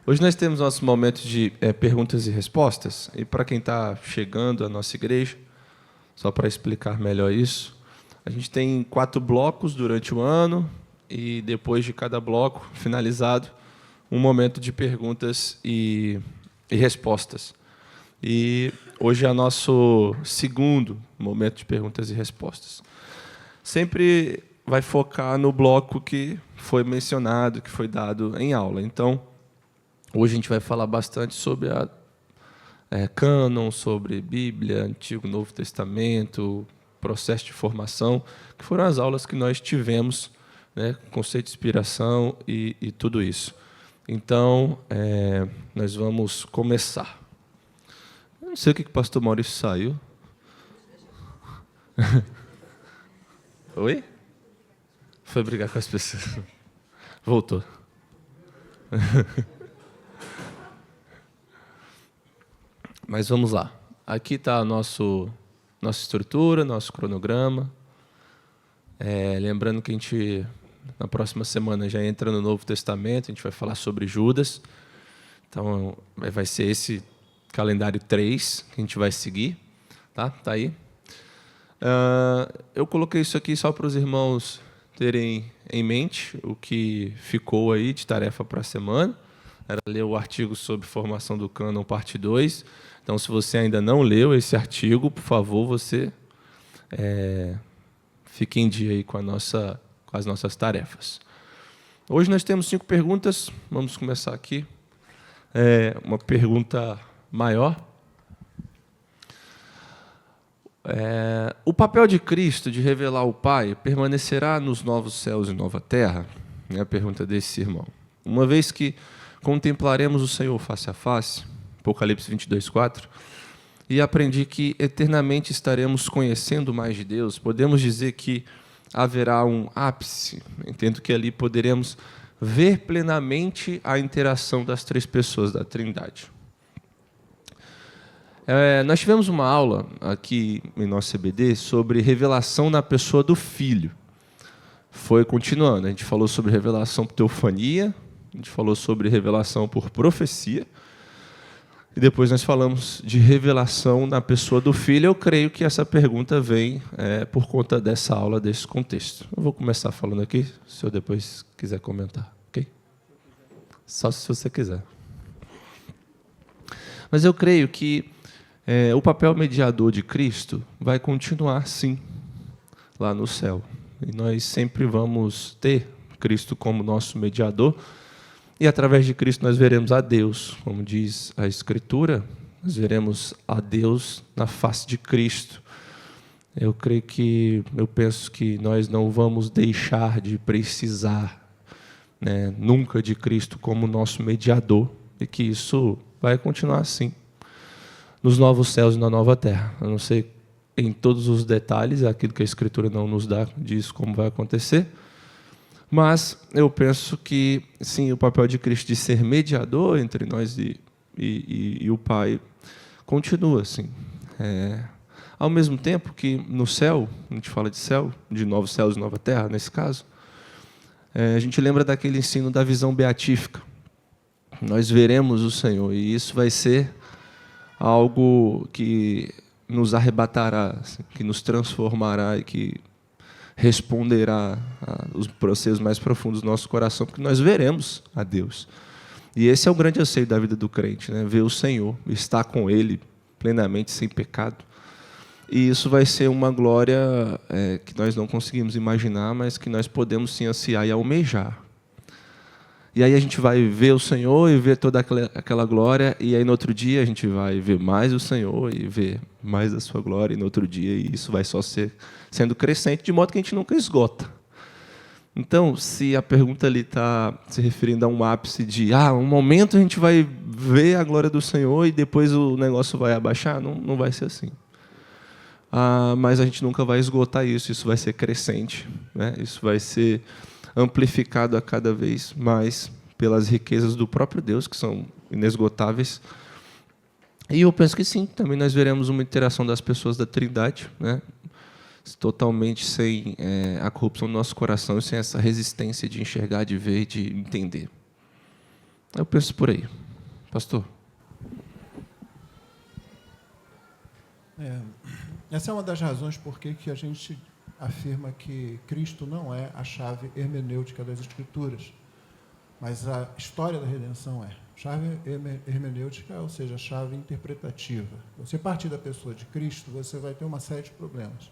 Hoje nós temos nosso momento de perguntas e respostas. E para quem está chegando à nossa igreja, só para explicar melhor isso, a gente tem 4 blocos durante o ano e depois de cada bloco finalizado, um momento de perguntas e respostas. E hoje é o nosso segundo momento de perguntas e respostas. Sempre vai focar no bloco que foi mencionado, que foi dado em aula. Então, hoje a gente vai falar bastante sobre a cânon, sobre Bíblia, Antigo e Novo Testamento, processo de formação, que foram as aulas que nós tivemos, né, conceito de inspiração e tudo isso. Então, nós vamos começar. Eu não sei o que o pastor Maurício saiu. Oi? Foi brigar com as pessoas. Voltou. Mas vamos lá. Aqui está a nossa estrutura, nosso cronograma. Lembrando que a gente, na próxima semana, já entra no Novo Testamento, a gente vai falar sobre Judas. Então, vai ser esse calendário 3 que a gente vai seguir. Tá aí. Eu coloquei isso aqui só para os irmãos terem em mente o que ficou aí de tarefa para a semana. Era ler o artigo sobre formação do cânon, parte 2. Então, se você ainda não leu esse artigo, por favor, você fique em dia aí com as nossas tarefas. Hoje nós temos 5 perguntas. Vamos começar aqui. Uma pergunta maior. O papel de Cristo de revelar o Pai permanecerá nos novos céus e nova terra? É a pergunta desse irmão. Uma vez que contemplaremos o Senhor face a face, Apocalipse 22:4, e aprendi que eternamente estaremos conhecendo mais de Deus, podemos dizer que haverá um ápice. Entendo que ali poderemos ver plenamente a interação das 3 pessoas da Trindade. Nós tivemos uma aula aqui em nosso CBD sobre revelação na pessoa do Filho. Foi continuando, a gente falou sobre revelação por teofania, a gente falou sobre revelação por profecia, e depois nós falamos de revelação na pessoa do Filho. Eu creio que essa pergunta vem por conta dessa aula, desse contexto. Eu vou começar falando aqui, se o senhor depois quiser comentar, ok? Só se você quiser. Mas eu creio que o papel mediador de Cristo vai continuar, sim, lá no céu. E nós sempre vamos ter Cristo como nosso mediador. E, através de Cristo, nós veremos a Deus. Como diz a Escritura, nós veremos a Deus na face de Cristo. Eu penso que nós não vamos deixar de precisar, nunca de Cristo como nosso mediador. E que isso vai continuar assim, nos novos céus e na nova terra. Eu não sei em todos os detalhes, aquilo que a Escritura não nos diz como vai acontecer, mas eu penso que, sim, o papel de Cristo de ser mediador entre nós e o Pai continua assim. Ao mesmo tempo que no céu, a gente fala de céu, de novos céus e nova terra, nesse caso, a gente lembra daquele ensino da visão beatífica. Nós veremos o Senhor, e isso vai ser algo que nos arrebatará, assim, que nos transformará e que responderá aos processos mais profundos do nosso coração, porque nós veremos a Deus. E esse é o grande anseio da vida do crente, ver o Senhor, estar com Ele plenamente, sem pecado. E isso vai ser uma glória que nós não conseguimos imaginar, mas que nós podemos sim ansiar e almejar. E aí a gente vai ver o Senhor e ver toda aquela glória, e aí no outro dia a gente vai ver mais o Senhor e ver mais a sua glória, e no outro dia, e isso vai só sendo crescente, de modo que a gente nunca esgota. Então, se a pergunta ali está se referindo a um ápice de um momento a gente vai ver a glória do Senhor e depois o negócio vai abaixar, não vai ser assim. Mas a gente nunca vai esgotar isso vai ser crescente, isso vai ser amplificado a cada vez mais pelas riquezas do próprio Deus, que são inesgotáveis. E eu penso que sim, também nós veremos uma interação das pessoas da Trindade, totalmente sem a corrupção do nosso coração e sem essa resistência de enxergar, de ver e de entender. Eu penso por aí. Pastor? Essa é uma das razões por que a gente afirma que Cristo não é a chave hermenêutica das Escrituras, mas a história da redenção é. Chave hermenêutica, ou seja, a chave interpretativa. Você partir da pessoa de Cristo, você vai ter uma série de problemas.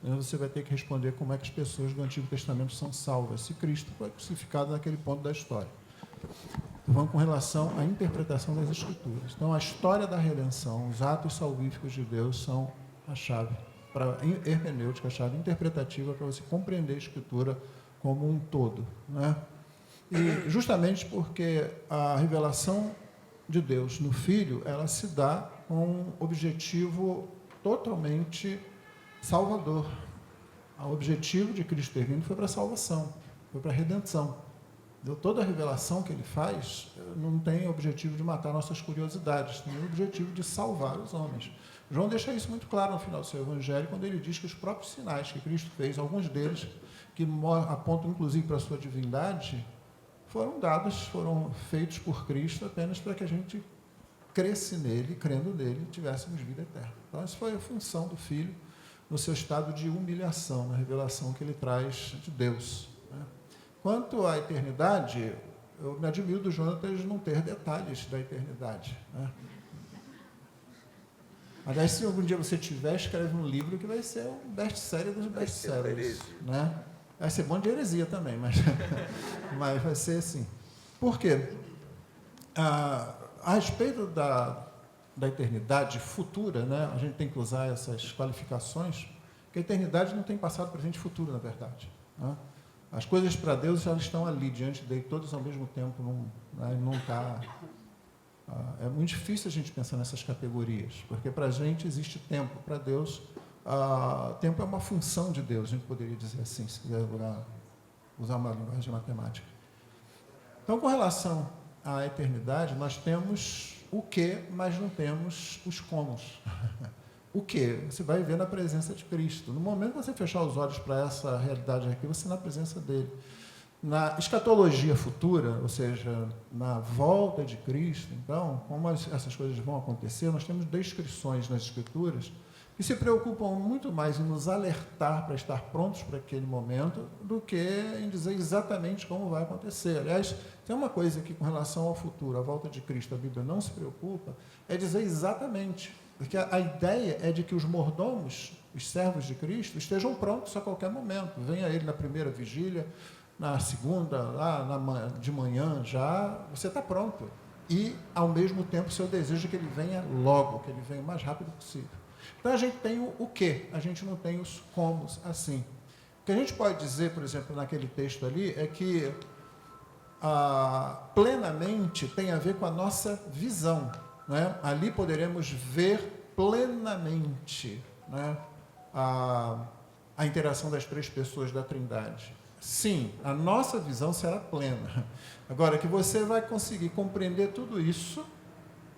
Você vai ter que responder como é que as pessoas do Antigo Testamento são salvas, se Cristo foi crucificado naquele ponto da história. Vamos com relação à interpretação das Escrituras. Então, a história da redenção, os atos salvíficos de Deus são a chave para a hermenêutica, a chave interpretativa para você compreender a Escritura como um todo, né? E justamente porque a revelação de Deus no Filho, ela se dá com um objetivo totalmente salvador. O objetivo de Cristo ter vindo foi para a salvação, foi para a redenção. Toda a revelação que ele faz não tem o objetivo de matar nossas curiosidades, tem o objetivo de salvar os homens. João deixa isso muito claro no final do seu evangelho, quando ele diz que os próprios sinais que Cristo fez, alguns deles, que apontam inclusive para a sua divindade, foram feitos por Cristo apenas para que a gente cresce nele, crendo nele, tivéssemos vida eterna. Então, essa foi a função do Filho no seu estado de humilhação, na revelação que ele traz de Deus, né? Quanto à eternidade, eu me admiro do Jonatas não ter detalhes da eternidade, né? Aliás, se algum dia você tiver, escreve um livro que vai ser um best-seller dos best-sellers, né? Vai ser bom de heresia também, mas vai ser assim. Por quê? A respeito da eternidade futura, né, a gente tem que usar essas qualificações, porque a eternidade não tem passado, presente e futuro, na verdade, né? As coisas para Deus já estão ali, diante dele, todas ao mesmo tempo, não está... É muito difícil a gente pensar nessas categorias, porque para a gente existe tempo, para Deus... tempo é uma função de Deus, a gente poderia dizer assim, se quiser usar uma linguagem matemática. Então, com relação à eternidade, nós temos o que, mas não temos os comos. O que? Você vai ver na presença de Cristo. No momento que você fechar os olhos para essa realidade aqui, você está na presença dele. Na escatologia futura, ou seja, na volta de Cristo, então, como essas coisas vão acontecer, nós temos descrições nas Escrituras que se preocupam muito mais em nos alertar para estar prontos para aquele momento do que em dizer exatamente como vai acontecer. Aliás, tem uma coisa aqui com relação ao futuro, a volta de Cristo, a Bíblia não se preocupa, é dizer exatamente, porque a ideia é de que os mordomos, os servos de Cristo, estejam prontos a qualquer momento. Venha ele na primeira vigília, na segunda, lá de manhã já, você está pronto. E, ao mesmo tempo, o seu desejo é que ele venha logo, que ele venha o mais rápido possível. Então, a gente tem o quê? A gente não tem os comos assim. O que a gente pode dizer, por exemplo, naquele texto ali, é que plenamente tem a ver com a nossa visão, né? Ali poderemos ver plenamente, né, a interação das três pessoas da Trindade. Sim, a nossa visão será plena. Agora, que você vai conseguir compreender tudo isso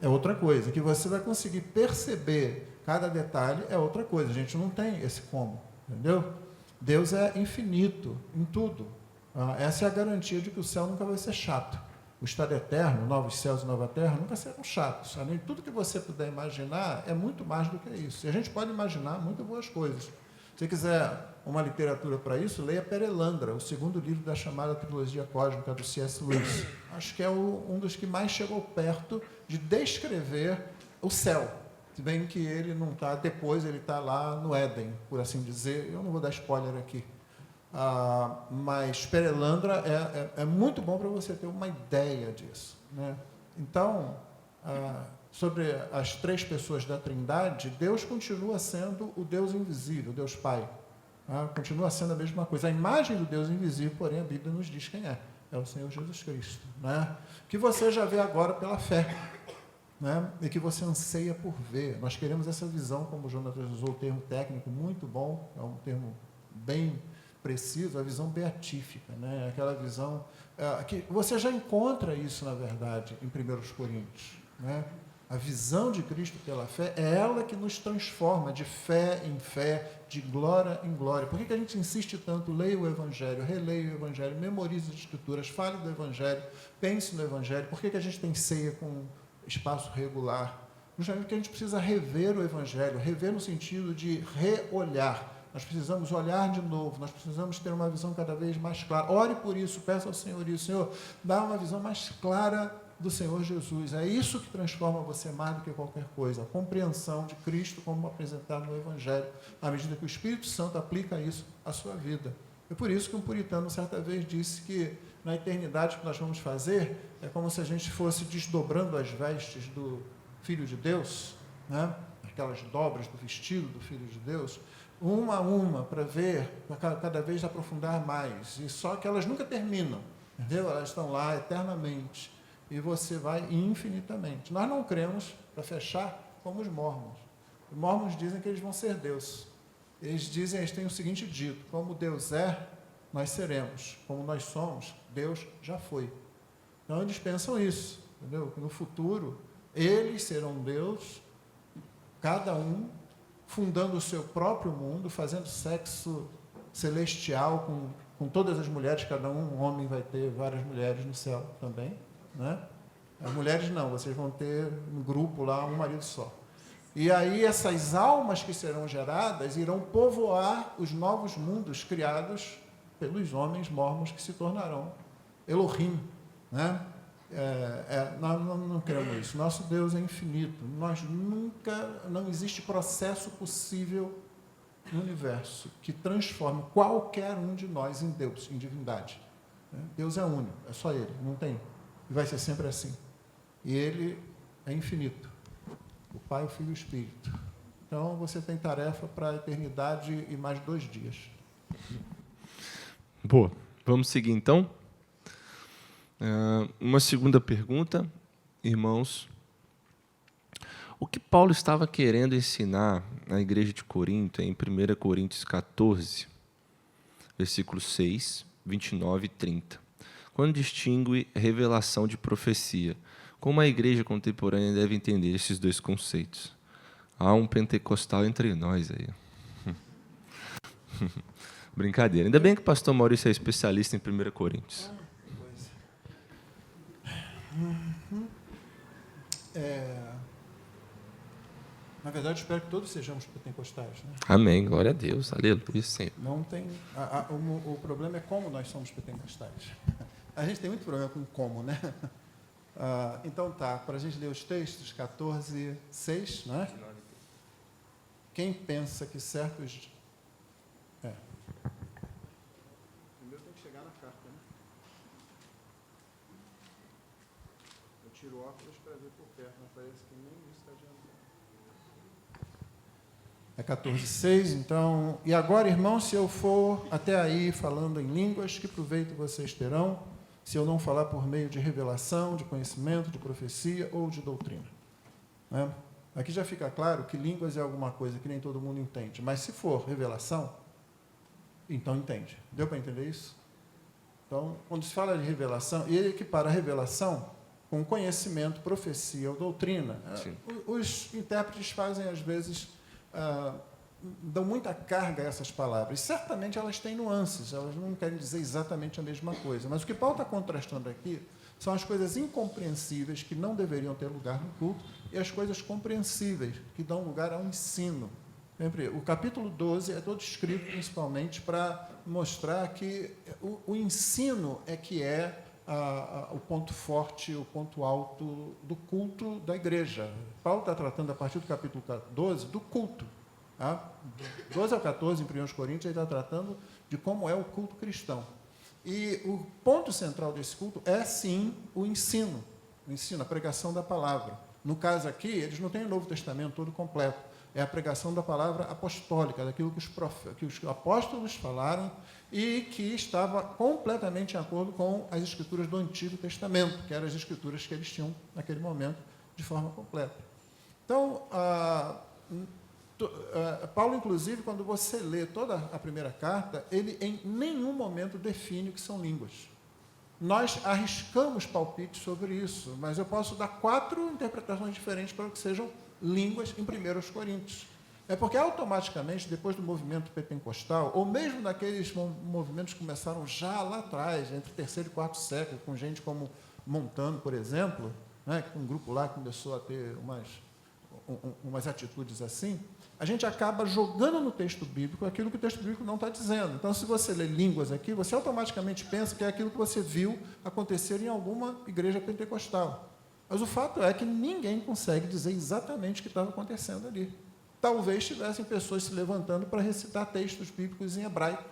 é outra coisa. Que você vai conseguir perceber cada detalhe é outra coisa. A gente não tem esse como, entendeu? Deus é infinito em tudo. Essa é a garantia de que o céu nunca vai ser chato. O estado eterno, novos céus e nova terra, nunca serão chatos. Além de tudo que você puder imaginar, é muito mais do que isso. E a gente pode imaginar muito boas coisas. Se você quiser uma literatura para isso, leia Perelandra, o segundo livro da chamada trilogia cósmica do C.S. Lewis. Acho que é um dos que mais chegou perto de descrever o céu. Se bem que ele não está, depois ele está lá no Éden, por assim dizer. Eu não vou dar spoiler aqui. Mas Perelandra é muito bom para você ter uma ideia disso, né? Então, sobre as três pessoas da Trindade, Deus continua sendo o Deus invisível, o Deus Pai. Continua sendo a mesma coisa. A imagem do Deus invisível, porém, a Bíblia nos diz quem é. É o Senhor Jesus Cristo, né? Que você já vê agora pela fé, né? E que você anseia por ver. Nós queremos essa visão, como o Jonatas usou o termo técnico, muito bom, é um termo bem preciso, a visão beatífica, né? Aquela visão que você já encontra isso, na verdade, em 1 Coríntios, né? A visão de Cristo pela fé é ela que nos transforma de fé em fé, de glória em glória. Por que a gente insiste tanto? Leia o Evangelho, releia o Evangelho, memorize as Escrituras, fale do Evangelho, pense no Evangelho. Por que a gente tem ceia com espaço regular? Justamente porque a gente precisa rever o Evangelho, rever no sentido de reolhar. Nós precisamos olhar de novo, nós precisamos ter uma visão cada vez mais clara. Ore por isso, peça ao Senhor isso. Senhor, dá uma visão mais clara do Senhor Jesus. É isso que transforma você mais do que qualquer coisa. A compreensão de Cristo como apresentado no Evangelho, à medida que o Espírito Santo aplica isso à sua vida. É por isso que um puritano certa vez disse que na eternidade o que nós vamos fazer é como se a gente fosse desdobrando as vestes do Filho de Deus, né? Aquelas dobras do vestido do Filho de Deus, uma a uma, para ver, para cada vez aprofundar mais. E só que elas nunca terminam, entendeu? Elas estão lá eternamente. E você vai infinitamente. Nós não cremos, para fechar, como os mormons. Os mormons dizem que eles vão ser Deus. Eles têm o seguinte dito: como Deus é, nós seremos. Como nós somos, Deus já foi. Então eles pensam isso, entendeu? Que no futuro, eles serão Deus, cada um fundando o seu próprio mundo, fazendo sexo celestial com todas as mulheres, cada um homem vai ter várias mulheres no céu também, né? As mulheres não, vocês vão ter um grupo lá, um marido só. E aí essas almas que serão geradas irão povoar os novos mundos criados pelos homens mormons que se tornarão Elohim, né? Nós não queremos isso. Nosso Deus é infinito. Não existe processo possível no universo que transforme qualquer um de nós em Deus, em divindade. Deus é único, é só Ele, não tem. E vai ser sempre assim. E Ele é infinito. O Pai, o Filho e o Espírito. Então, você tem tarefa para a eternidade e mais 2 dias. Boa. Vamos seguir, então? Uma segunda pergunta, irmãos. O que Paulo estava querendo ensinar à igreja de Corinto, em 1 Coríntios 14, versículos 6, 29 e 30, quando distingue revelação de profecia? Como a igreja contemporânea deve entender esses 2 conceitos? Há um pentecostal entre nós aí. Brincadeira. Ainda bem que o pastor Maurício é especialista em 1 Coríntios. Na verdade, espero que todos sejamos pentecostais, né? Amém. Glória a Deus. Aleluia, Senhor. Não tem, o problema é como nós somos pentecostais. A gente tem muito problema com como, né? Então tá, para a gente ler os textos, 14, 6, né? Quem pensa que certos... Primeiro tem que chegar na carta, né? Eu tiro o óculos para ver por perto, mas parece que nem isso está adiantando. É 14, 6, então... E agora, irmãos, se eu for até aí falando em línguas, que proveito vocês terão, se eu não falar por meio de revelação, de conhecimento, de profecia ou de doutrina? Né? Aqui já fica claro que línguas é alguma coisa que nem todo mundo entende, mas se for revelação, então entende. Deu para entender isso? Então, quando se fala de revelação, ele equipara a revelação com conhecimento, profecia ou doutrina. Os intérpretes fazem, às vezes, dão muita carga a essas palavras. Certamente elas têm nuances, elas não querem dizer exatamente a mesma coisa. Mas o que Paulo está contrastando aqui são as coisas incompreensíveis que não deveriam ter lugar no culto e as coisas compreensíveis que dão lugar ao ensino. Sempre, o capítulo 12 é todo escrito principalmente para mostrar que o ensino é que é o ponto forte, o ponto alto do culto da igreja. Paulo está tratando, a partir do capítulo 12, do culto. 12 ao 14, em 1 Coríntios, ele está tratando de como é o culto cristão. E o ponto central desse culto é, sim, o ensino, a pregação da palavra. No caso aqui, eles não têm o Novo Testamento todo completo. É a pregação da palavra apostólica, daquilo que os apóstolos falaram e que estava completamente em acordo com as escrituras do Antigo Testamento, que eram as escrituras que eles tinham naquele momento de forma completa. Então, Paulo, inclusive, quando você lê toda a primeira carta, ele em nenhum momento define o que são línguas. nós arriscamos palpites sobre isso, mas eu posso dar 4 interpretações diferentes para que sejam línguas em 1 Coríntios. É porque automaticamente, depois do movimento pentecostal, ou mesmo naqueles movimentos que começaram já lá atrás, entre o 3º e 4º século, com gente como Montano, por exemplo, né, um grupo lá começou a ter umas atitudes assim, a gente acaba jogando no texto bíblico aquilo que o texto bíblico não está dizendo. Então, se você lê línguas aqui, você automaticamente pensa que é aquilo que você viu acontecer em alguma igreja pentecostal. Mas o fato é que ninguém consegue dizer exatamente o que estava acontecendo ali. Talvez tivessem pessoas se levantando para recitar textos bíblicos em hebraico,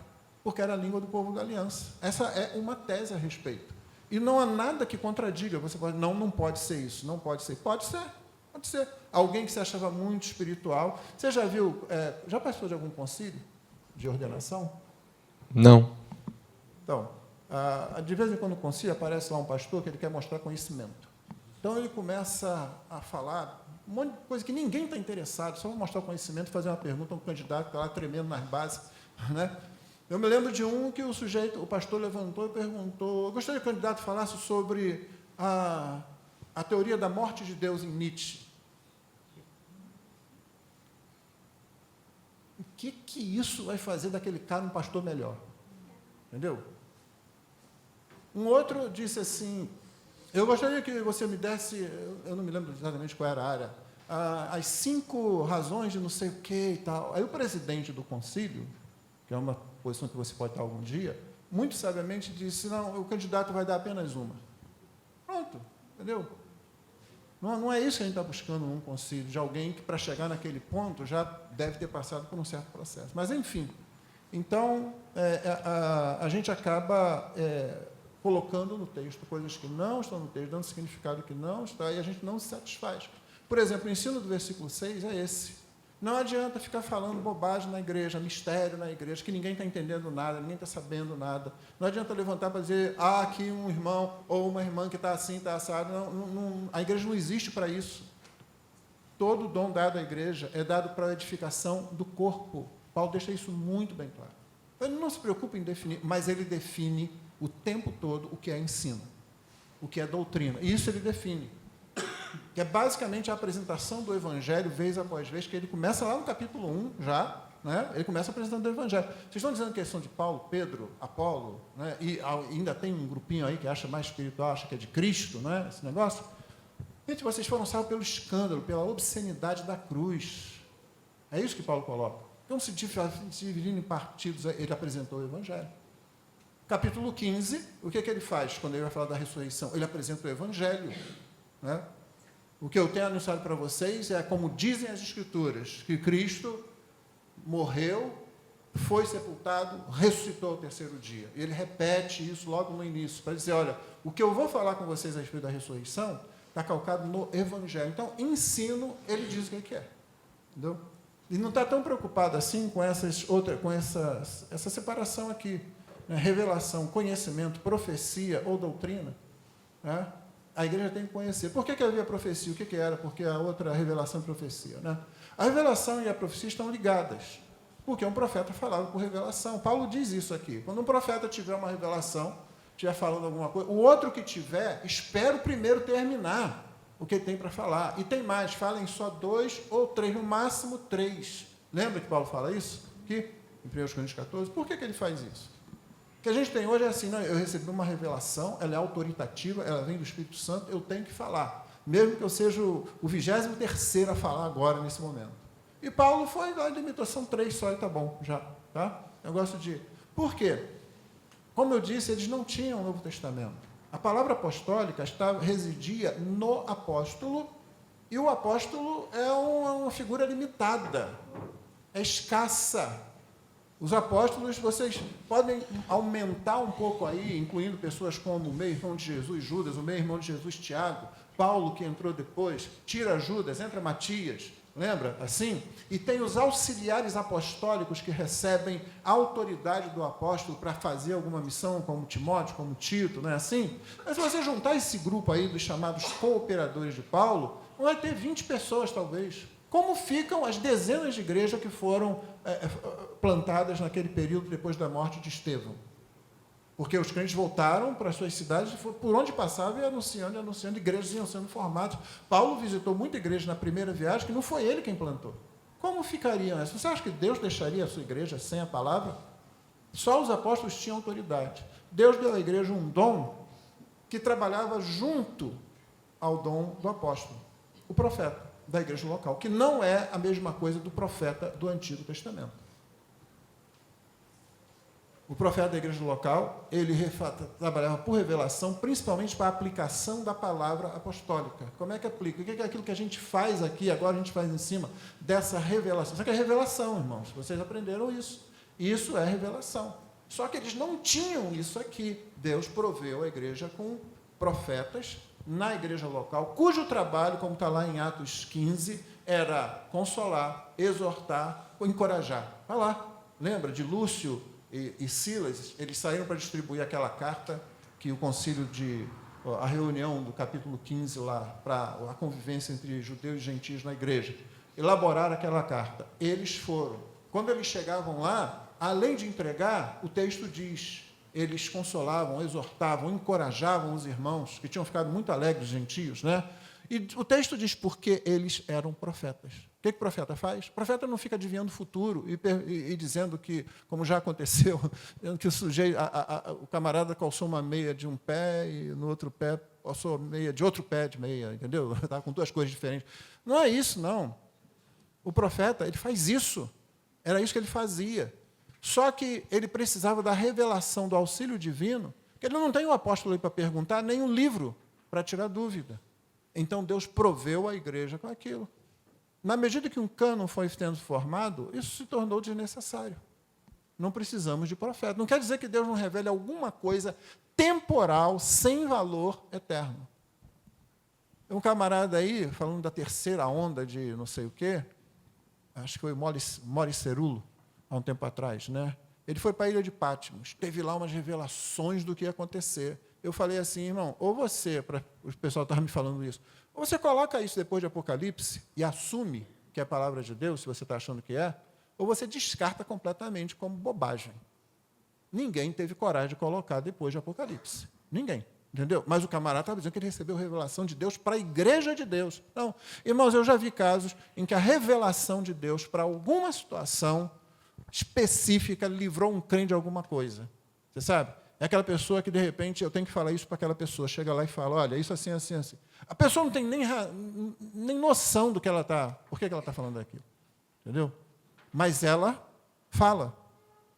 porque era a língua do povo da aliança. Essa é uma tese a respeito. E não há nada que contradiga. Você pode, não pode ser isso, não pode ser. Pode ser, pode ser. Alguém que se achava muito espiritual. Você já viu, já participou de algum concílio de ordenação? Não. Então, de vez em quando no concílio aparece lá um pastor que ele quer mostrar conhecimento. Então, ele começa a falar um monte de coisa que ninguém está interessado, só vou mostrar o conhecimento, fazer uma pergunta a um candidato que está lá tremendo nas bases. Né? Eu me lembro de um que o pastor levantou e perguntou, eu gostaria que o candidato falasse sobre a teoria da morte de Deus em Nietzsche. O que isso vai fazer daquele cara um pastor melhor? Entendeu? Um outro disse assim, eu gostaria que você me desse, eu não me lembro exatamente qual era a área, as 5 razões de não sei o que e tal. Aí o presidente do concílio, que é uma posição que você pode estar algum dia, muito sabiamente disse, não, o candidato vai dar apenas uma. Pronto, entendeu? Não é isso que a gente está buscando num concílio, de alguém que, para chegar naquele ponto, já deve ter passado por um certo processo. Mas, enfim, então, a gente acaba colocando no texto coisas que não estão no texto, dando significado que não está, e a gente não se satisfaz. Por exemplo, o ensino do versículo 6 é esse. Não adianta ficar falando bobagem na igreja, mistério na igreja, que ninguém está entendendo nada, ninguém está sabendo nada. Não adianta levantar para dizer, aqui um irmão ou uma irmã que está assim, está assado. A igreja não existe para isso. Todo dom dado à igreja é dado para a edificação do corpo. Paulo deixa isso muito bem claro. Ele não se preocupa em definir, mas ele define o tempo todo o que é ensino, o que é doutrina. E isso ele define. Que é basicamente a apresentação do Evangelho, vez após vez, que ele começa lá no capítulo 1, já, né? Ele começa apresentando o Evangelho. Vocês estão dizendo que são de Paulo, Pedro, Apolo, né? E ainda tem um grupinho aí que acha mais espiritual, acha que é de Cristo, né? Esse negócio. Gente, vocês foram salvos pelo escândalo, pela obscenidade da cruz. É isso que Paulo coloca. Então, se dividindo em partidos, ele apresentou o Evangelho. Capítulo 15, o que ele faz quando ele vai falar da ressurreição? Ele apresenta o Evangelho, né? O que eu tenho anunciado para vocês é como dizem as Escrituras, que Cristo morreu, foi sepultado, ressuscitou ao 3º dia. E ele repete isso logo no início, para dizer, olha, o que eu vou falar com vocês a respeito da ressurreição está calcado no Evangelho. Então, ensino, ele diz o que é. Entendeu? E não está tão preocupado assim com essa separação aqui, né? Revelação, conhecimento, profecia ou doutrina, né? A igreja tem que conhecer. Por que havia profecia? O que era? Porque a outra revelação e profecia. Né? A revelação e a profecia estão ligadas, porque um profeta falava por revelação. Paulo diz isso aqui. Quando um profeta tiver uma revelação, estiver falando alguma coisa, o outro que tiver, espera o primeiro terminar o que ele tem para falar. E tem mais, falem só 2 ou 3, no máximo 3. Lembra que Paulo fala isso? Aqui, em 1 Coríntios 14. Por que ele faz isso? O que a gente tem hoje é assim, não, eu recebi uma revelação, ela é autoritativa, ela vem do Espírito Santo, eu tenho que falar, mesmo que eu seja o 23º a falar agora, nesse momento. E Paulo foi lá, limitação 3 só, e está bom, já. Tá? Negócio de... Por quê? Como eu disse, eles não tinham o Novo Testamento. A palavra apostólica residia no apóstolo, e o apóstolo é uma figura limitada, é escassa. Os apóstolos, vocês podem aumentar um pouco aí, incluindo pessoas como o meio-irmão de Jesus, Judas, o meio-irmão de Jesus, Tiago, Paulo, que entrou depois, tira Judas, entra Matias, lembra? Assim? E tem os auxiliares apostólicos que recebem a autoridade do apóstolo para fazer alguma missão, como Timóteo, como Tito, não é assim? Mas se você juntar esse grupo aí dos chamados cooperadores de Paulo, vai ter 20 pessoas, talvez. Como ficam as dezenas de igrejas que foram plantadas naquele período depois da morte de Estevão? Porque os crentes voltaram para as suas cidades, por onde passavam, e anunciando, igrejas iam sendo formadas. Paulo visitou muita igreja na primeira viagem, que não foi ele quem plantou. Como ficariam essas? Você acha que Deus deixaria a sua igreja sem a palavra? Só os apóstolos tinham autoridade. Deus deu à igreja um dom que trabalhava junto ao dom do apóstolo, o profeta da igreja local, que não é a mesma coisa do profeta do Antigo Testamento. O profeta da igreja local, ele trabalhava por revelação, principalmente para a aplicação da palavra apostólica. Como é que aplica? O que é aquilo que a gente faz aqui, agora a gente faz em cima dessa revelação? Isso aqui é revelação, irmãos. Vocês aprenderam isso. Isso é revelação. Só que eles não tinham isso aqui. Deus proveu a igreja com profetas na igreja local, cujo trabalho, como está lá em Atos 15, era consolar, exortar, encorajar. Vai lá. Lembra de Lúcio e Silas? Eles saíram para distribuir aquela carta que o concílio a reunião do capítulo 15 lá, para a convivência entre judeus e gentios na igreja, elaboraram aquela carta. Eles foram. Quando eles chegavam lá, além de entregar, o texto diz, eles consolavam, exortavam, encorajavam os irmãos, que tinham ficado muito alegres, gentios, né? E o texto diz porque eles eram profetas. O que o profeta faz? O profeta não fica adivinhando o futuro e dizendo que, como já aconteceu, que o camarada calçou uma meia de um pé e no outro pé calçou meia de outro pé de meia, entendeu? Estava com duas coisas diferentes. Não é isso, não. O profeta, ele faz isso. Era isso que ele fazia. Só que ele precisava da revelação do auxílio divino, que ele não tem um apóstolo aí para perguntar, nem um livro para tirar dúvida. Então, Deus proveu a igreja com aquilo. Na medida que um cânon foi sendo formado, isso se tornou desnecessário. Não precisamos de profeta. Não quer dizer que Deus não revele alguma coisa temporal, sem valor eterno. Tem um camarada aí, falando da terceira onda de não sei o quê, acho que foi Mori Cerulo, há um tempo atrás, né? Ele foi para a ilha de Patmos, teve lá umas revelações do que ia acontecer. Eu falei assim, irmão, ou você, o pessoal estava me falando isso, ou você coloca isso depois de Apocalipse e assume que é a palavra de Deus, se você está achando que é, ou você descarta completamente como bobagem. Ninguém teve coragem de colocar depois de Apocalipse. Ninguém. Entendeu? Mas o camarada estava dizendo que ele recebeu revelação de Deus para a igreja de Deus. Não. Irmãos, eu já vi casos em que a revelação de Deus para alguma situação específica livrou um crente de alguma coisa. Você sabe? É aquela pessoa que, de repente, eu tenho que falar isso para aquela pessoa. Chega lá e fala, olha, isso assim, assim, assim. A pessoa não tem nem noção do que ela está, por que ela está falando aquilo. Entendeu? Mas ela fala.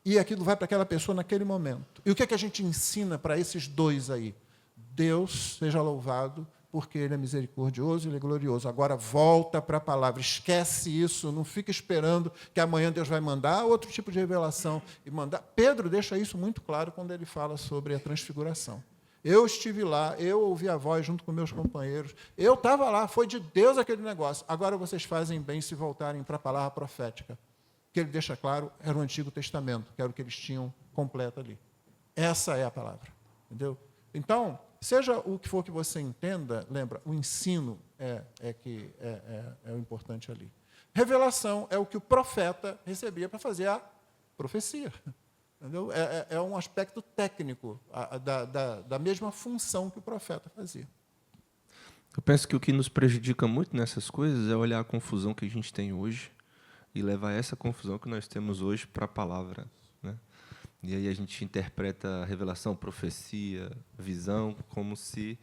E aquilo vai para aquela pessoa naquele momento. E o que é que a gente ensina para esses dois aí? Deus seja louvado, porque Ele é misericordioso e Ele é glorioso. Agora volta para a palavra, esquece isso, não fica esperando que amanhã Deus vai mandar outro tipo de revelação. Pedro deixa isso muito claro quando ele fala sobre a transfiguração. Eu estive lá, eu ouvi a voz junto com meus companheiros, eu estava lá, foi de Deus aquele negócio. Agora vocês fazem bem se voltarem para a palavra profética. O que ele deixa claro era o Antigo Testamento, que era o que eles tinham completo ali. Essa é a palavra. Entendeu? Então, seja o que for que você entenda, lembra, o ensino é o importante ali. Revelação é o que o profeta recebia para fazer a profecia. Entendeu? É um aspecto técnico da mesma função que o profeta fazia. Eu penso que o que nos prejudica muito nessas coisas é olhar a confusão que a gente tem hoje e levar essa confusão que nós temos hoje para a palavra, né? E aí a gente interpreta a revelação, profecia, visão, como se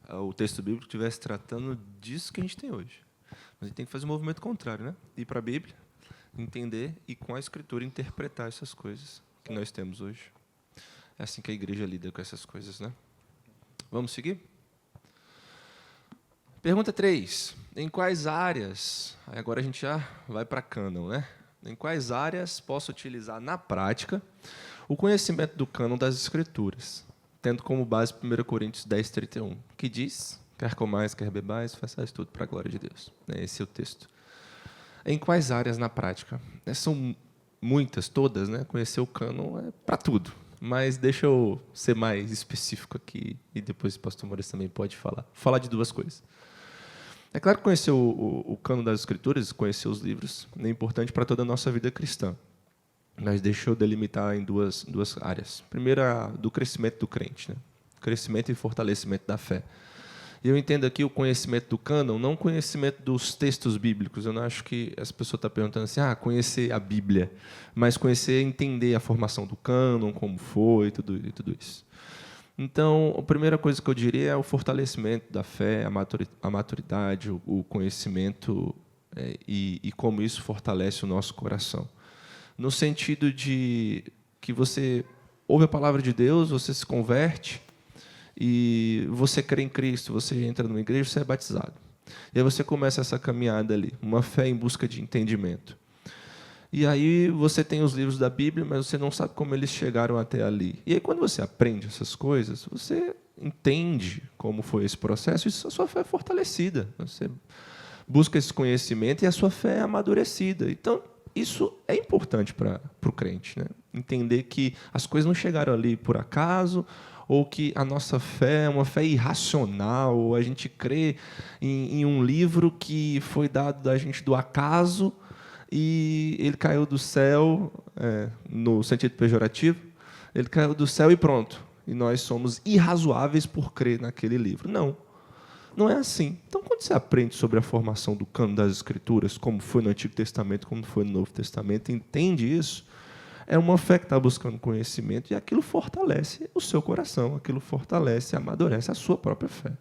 o texto bíblico estivesse tratando disso que a gente tem hoje. Mas a gente tem que fazer um movimento contrário, né? Ir para a Bíblia, entender e com a Escritura interpretar essas coisas que nós temos hoje. É assim que a igreja lida com essas coisas, né? Vamos seguir? Pergunta 3. Em quais áreas, agora a gente já vai para cânon, né? Em quais áreas posso utilizar na prática o conhecimento do cânon das Escrituras, tendo como base 1 Coríntios 10, 31, que diz, quer comais, quer bebais, façais tudo para a glória de Deus. Esse é o texto. Em quais áreas na prática? São muitas, todas, né? Conhecer o cânon é para tudo. Mas deixa eu ser mais específico aqui, e depois o pastor Maurício também pode falar de duas coisas. É claro que conhecer o cânon das Escrituras, conhecer os livros, é importante para toda a nossa vida cristã. mas deixa eu delimitar em duas áreas. Primeiro, do crescimento do crente, né? Crescimento e fortalecimento da fé. E eu entendo aqui o conhecimento do cânon, não o conhecimento dos textos bíblicos. Eu não acho que essa pessoa está perguntando assim, conhecer a Bíblia, mas conhecer, entender a formação do cânon, como foi, tudo isso. Então, a primeira coisa que eu diria é o fortalecimento da fé, a maturidade, o conhecimento e como isso fortalece o nosso coração. No sentido de que você ouve a palavra de Deus, você se converte, e você crê em Cristo, você entra numa igreja, você é batizado. E aí você começa essa caminhada ali, uma fé em busca de entendimento. E aí você tem os livros da Bíblia, mas você não sabe como eles chegaram até ali. E aí quando você aprende essas coisas, você entende como foi esse processo e a sua fé é fortalecida. Você busca esse conhecimento e a sua fé é amadurecida. Então, isso é importante para o crente, né? Entender que as coisas não chegaram ali por acaso, ou que a nossa fé é uma fé irracional, ou a gente crê em um livro que foi dado da gente do acaso e ele caiu do céu, no sentido pejorativo, ele caiu do céu e pronto. E nós somos irrazoáveis por crer naquele livro. Não é assim. Então, quando você aprende sobre a formação do cânon das Escrituras, como foi no Antigo Testamento, como foi no Novo Testamento, entende isso, é uma fé que está buscando conhecimento e aquilo fortalece o seu coração, aquilo fortalece e amadurece a sua própria fé.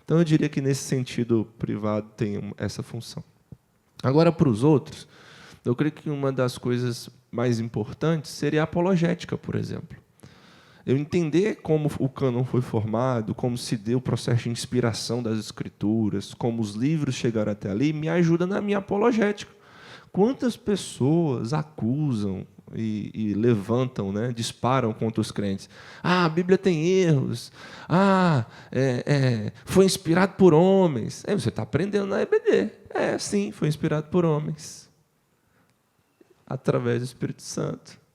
Então, eu diria que, nesse sentido, privado tem essa função. Agora, para os outros, eu creio que uma das coisas mais importantes seria a apologética, por exemplo. Eu entender como o cânon foi formado, como se deu o processo de inspiração das Escrituras, como os livros chegaram até ali, me ajuda na minha apologética. Quantas pessoas acusam e levantam, né, disparam contra os crentes? A Bíblia tem erros. Foi inspirado por homens. Você está aprendendo na EBD. Sim, foi inspirado por homens. Através do Espírito Santo.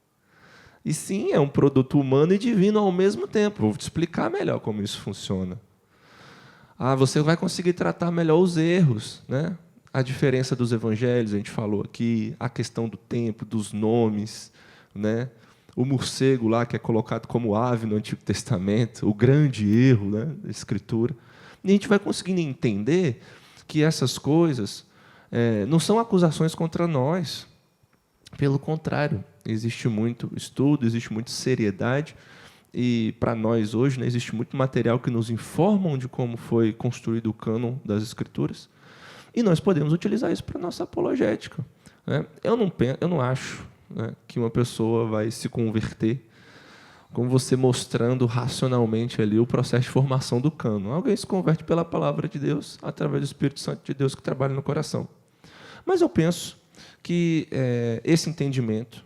E sim, é um produto humano e divino ao mesmo tempo. Vou te explicar melhor como isso funciona. Você vai conseguir tratar melhor os erros, né? A diferença dos evangelhos, a gente falou aqui, a questão do tempo, dos nomes, né? O morcego lá, que é colocado como ave no Antigo Testamento, o grande erro, né, da Escritura. E a gente vai conseguindo entender que essas coisas não são acusações contra nós. Pelo contrário, existe muito estudo, existe muita seriedade, e para nós hoje, né, existe muito material que nos informam de como foi construído o cânon das Escrituras, e nós podemos utilizar isso para a nossa apologética, né? Eu não acho, né, que uma pessoa vai se converter com você mostrando racionalmente ali o processo de formação do cânon. Alguém se converte pela palavra de Deus, através do Espírito Santo de Deus que trabalha no coração. Mas eu penso que esse entendimento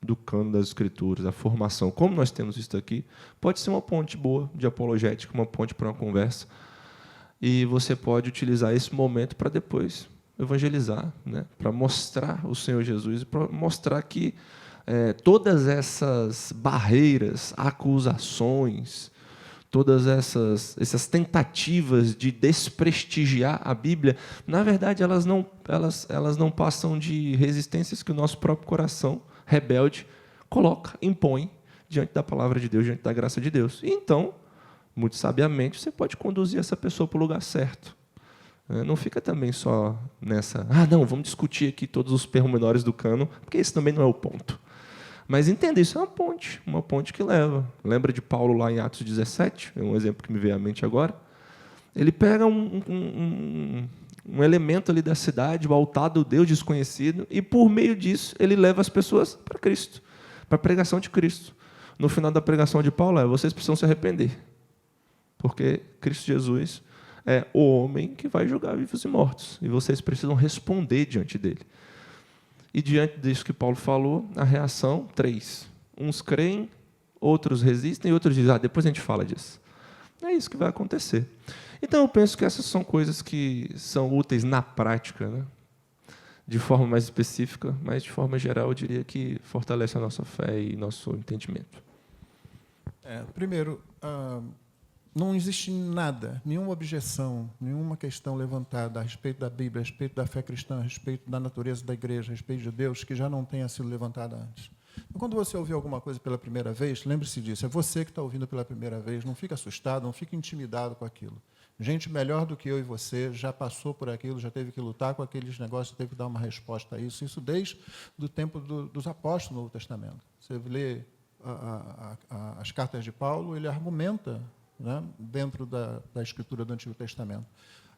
do cânon das Escrituras, a formação, como nós temos visto aqui, pode ser uma ponte boa de apologética, uma ponte para uma conversa. E você pode utilizar esse momento para depois evangelizar, né? Para mostrar o Senhor Jesus e para mostrar que todas essas barreiras, acusações, todas essas tentativas de desprestigiar a Bíblia, na verdade, elas não passam de resistências que o nosso próprio coração rebelde coloca, impõe diante da palavra de Deus, diante da graça de Deus. E então, muito sabiamente, você pode conduzir essa pessoa para o lugar certo. Não fica também só nessa, vamos discutir aqui todos os pormenores do cânon, porque esse também não é o ponto. Mas entenda, isso é uma ponte que leva. Lembra de Paulo lá em Atos 17? É um exemplo que me veio à mente agora. Ele pega um elemento ali da cidade, voltado ao Deus desconhecido, e por meio disso ele leva as pessoas para Cristo, para a pregação de Cristo. No final da pregação de Paulo vocês precisam se arrepender, porque Cristo Jesus é o homem que vai julgar vivos e mortos, e vocês precisam responder diante dele. E diante disso que Paulo falou, a reação, 3. Uns creem, outros resistem, e outros dizem, depois a gente fala disso. É isso que vai acontecer. Então, eu penso que essas são coisas que são úteis na prática, né? De forma mais específica, mas de forma geral, eu diria que fortalece a nossa fé e nosso entendimento. Primeiro, não existe nada, nenhuma objeção, nenhuma questão levantada a respeito da Bíblia, a respeito da fé cristã, a respeito da natureza da igreja, a respeito de Deus, que já não tenha sido levantada antes. Quando você ouvir alguma coisa pela primeira vez, lembre-se disso. É você que está ouvindo pela primeira vez. Não fica assustado, não fica intimidado com aquilo. Gente melhor do que eu e você já passou por aquilo, já teve que lutar com aqueles negócios, teve que dar uma resposta a isso. Isso desde o tempo dos apóstolos no Novo Testamento. Você lê as cartas de Paulo, ele argumenta, né, dentro da escritura do Antigo Testamento.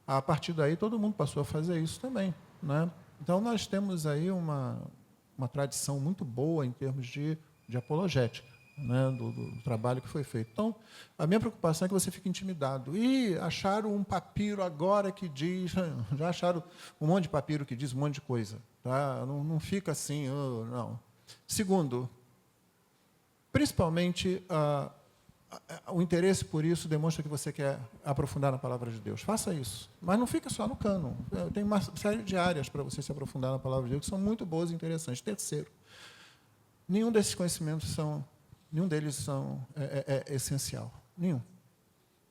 A partir daí, todo mundo passou a fazer isso também, né? Então, nós temos aí uma tradição muito boa em termos de apologética, né, do trabalho que foi feito. Então, a minha preocupação é que você fique intimidado. E acharam um papiro agora que diz... Já acharam um monte de papiro que diz um monte de coisa. Tá? Não fica assim, não. Segundo, principalmente, o interesse por isso demonstra que você quer aprofundar na palavra de Deus. Faça isso. Mas não fica só no cânon. Tem uma série de áreas para você se aprofundar na palavra de Deus que são muito boas e interessantes. Terceiro, nenhum desses conhecimentos nenhum deles é essencial. Nenhum.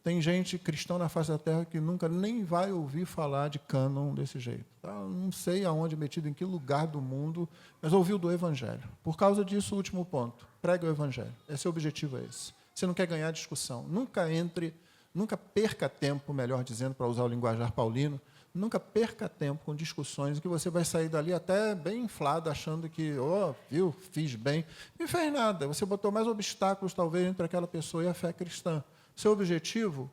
Tem gente cristã na face da terra que nunca nem vai ouvir falar de cânon desse jeito. Tá? Não sei aonde, metido em que lugar do mundo, mas ouviu do Evangelho. Por causa disso, o último ponto. Pregue o Evangelho. Esse é o objetivo, é esse. Você não quer ganhar discussão. Nunca perca tempo, melhor dizendo, para usar o linguajar paulino, nunca perca tempo com discussões que você vai sair dali até bem inflado, achando que, viu, fiz bem. Não fez nada. Você botou mais obstáculos, talvez, entre aquela pessoa e a fé cristã. Seu objetivo,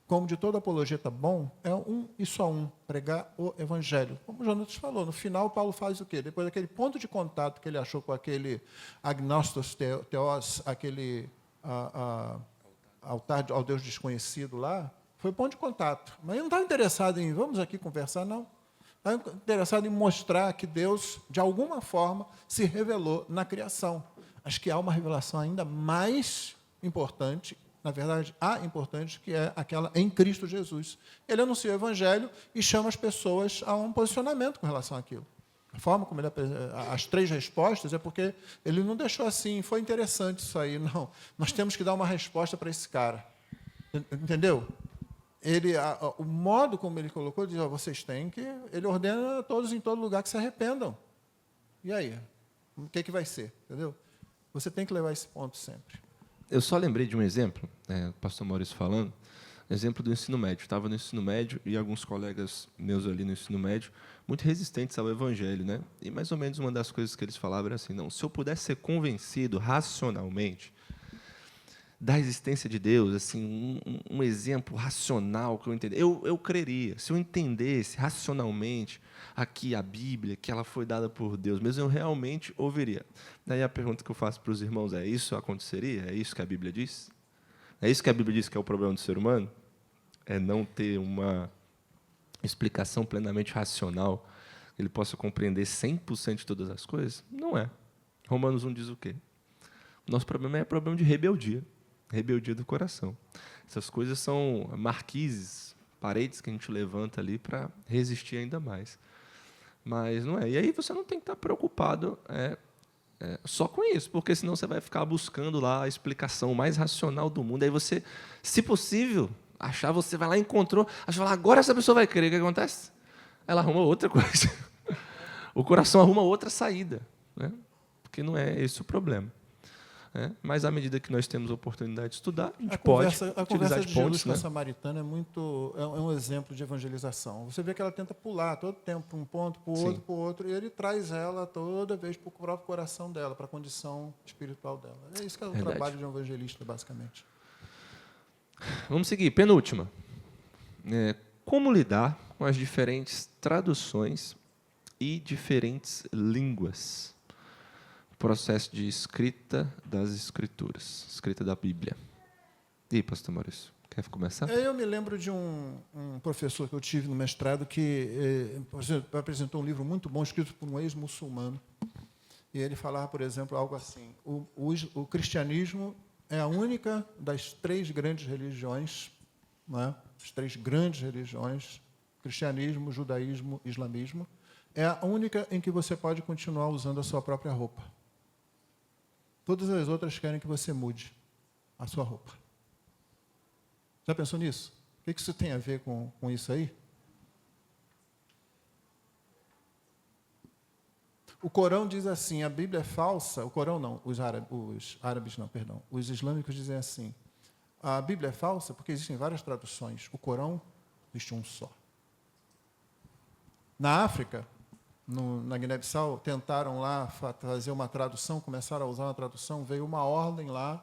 como de todo apologeta bom, é um e só um, pregar o Evangelho. Como o Jonatas falou, no final, Paulo faz o quê? Depois daquele ponto de contato que ele achou com aquele agnostos theos, aquele altar ao Deus desconhecido lá, foi ponto de contato. Mas ele não estava interessado em, vamos aqui conversar, não. Estava interessado em mostrar que Deus, de alguma forma, se revelou na criação. Acho que há uma revelação ainda mais importante, na verdade, importante, que é aquela em Cristo Jesus. Ele anuncia o Evangelho e chama as pessoas a um posicionamento com relação àquilo. A forma como ele as 3 respostas é porque ele não deixou assim, foi interessante isso aí, não. Nós temos que dar uma resposta para esse cara. Entendeu? O modo como ele colocou, diz, vocês têm que... Ele ordena a todos em todo lugar que se arrependam. E aí? O que vai ser? Entendeu? Você tem que levar esse ponto sempre. Eu só lembrei de um exemplo, o pastor Maurício falando, exemplo do ensino médio. Estava no ensino médio e alguns colegas meus ali no ensino médio, muito resistentes ao Evangelho, né? E mais ou menos uma das coisas que eles falavam era assim, não, se eu pudesse ser convencido racionalmente da existência de Deus, assim, um exemplo racional que eu entender, eu creria. Se eu entendesse racionalmente aqui a Bíblia, que ela foi dada por Deus, mesmo eu realmente ouviria. Daí a pergunta que eu faço para os irmãos é, isso aconteceria? É isso que a Bíblia diz? É isso que a Bíblia diz que é o problema do ser humano? É não ter uma explicação plenamente racional, que ele possa compreender 100% de todas as coisas? Não é. Romanos 1 diz o quê? O nosso problema é problema de rebeldia. Rebeldia do coração. Essas coisas são marquises, paredes que a gente levanta ali para resistir ainda mais. Mas não é. E aí você não tem que estar preocupado só com isso, porque senão você vai ficar buscando lá a explicação mais racional do mundo. Aí você, se possível, você vai lá e encontrou, agora essa pessoa vai crer. O que acontece? Ela arruma outra coisa. O coração arruma outra saída, né? Porque não é esse o problema. Mas à medida que nós temos a oportunidade de estudar, a gente pode utilizar a conversa de Jesus pontos, com a samaritana é um exemplo de evangelização. Você vê que ela tenta pular todo tempo para um ponto, para o outro, e ele traz ela toda vez para o próprio coração dela, para a condição espiritual dela. É isso que é o trabalho de um evangelista, basicamente. Vamos seguir. Penúltima. Como lidar com as diferentes traduções e diferentes línguas? Processo de escrita das Escrituras, escrita da Bíblia. E aí, pastor Maurício, quer começar? Eu me lembro de um professor que eu tive no mestrado que apresentou um livro muito bom, escrito por um ex-muçulmano. E ele falava, por exemplo, algo assim, o cristianismo é a única das 3 grandes religiões, não é? As 3 grandes religiões, cristianismo, judaísmo, islamismo, é a única em que você pode continuar usando a sua própria roupa. Todas as outras querem que você mude a sua roupa. Já pensou nisso? O que isso tem a ver com isso aí? O Corão diz assim, a Bíblia é falsa, o Corão não, os islâmicos dizem assim, a Bíblia é falsa porque existem várias traduções, o Corão existe um só. Na África, na Guiné-Bissau, tentaram lá fazer uma tradução, começaram a usar uma tradução, veio uma ordem lá